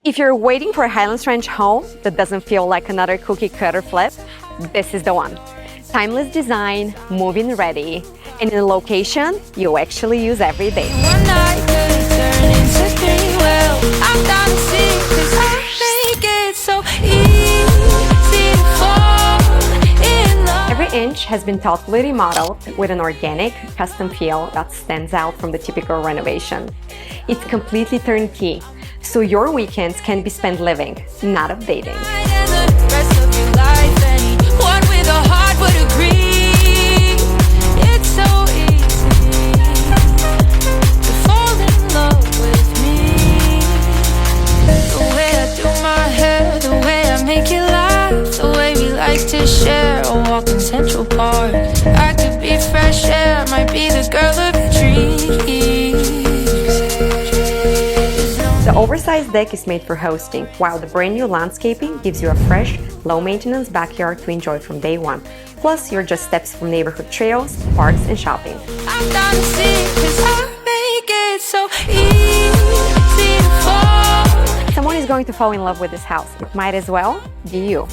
If you're waiting for a Highlands Ranch home that doesn't feel like another cookie cutter flip, this is the one. Timeless design, move-in ready, and in a location you actually use every day. One night could turn into three. Well, I'm down to see, 'cause I make it so easy to fall in love. Every inch has been thoughtfully remodeled with an organic, custom feel that stands out from the typical renovation. It's completely turnkey, so your weekends can be spent living, not updating. And the rest of your life, anyone with a heart would agree. It's so easy to fall in love with me. The way I do my hair, the way I make you laugh, the way we like to share a walk in Central Park. I could be fresh air, might be the girl of your dreams. The oversized deck is made for hosting, while the brand new landscaping gives you a fresh, low-maintenance backyard to enjoy from day one. Plus, you're just steps from neighborhood trails, parks, and shopping. I'm down to see, 'cause I make it so easy to fall. Someone is going to fall in love with this house. It might as well be you.